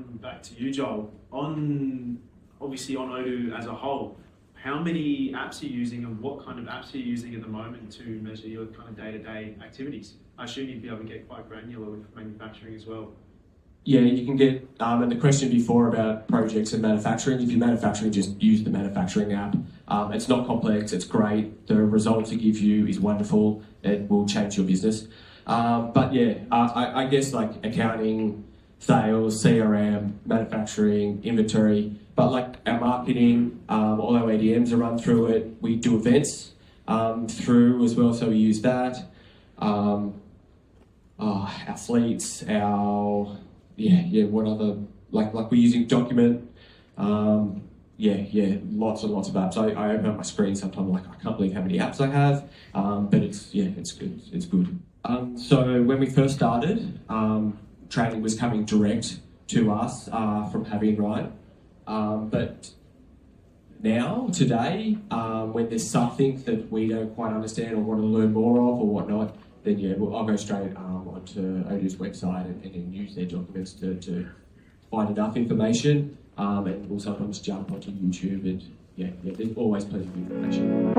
on back to you, Joel. Obviously on Odoo as a whole, how many apps are you using and what kind of apps are you using at the moment to measure your kind of day-to-day activities? I assume you'd be able to get quite granular with manufacturing as well. Yeah, you can get, and the question before about projects and manufacturing, if you're manufacturing, just use the manufacturing app. It's not complex, it's great, the results it gives you is wonderful, it will change your business. But yeah, I guess like accounting, sales, CRM, manufacturing, inventory, but like our marketing, all our ADMs are run through it. We do events through as well, so we use that. Our fleets, what other, like we're using Document, lots and lots of apps. I open up my screen sometimes, like I can't believe how many apps I have, but it's good. So when we first started, training was coming direct to us from Havi and Ryan, but now, today, when there's something that we don't quite understand or want to learn more of or whatnot, then I'll go straight onto Odoo's website and use their documents to find enough information, and we'll sometimes jump onto YouTube and there's always plenty of information.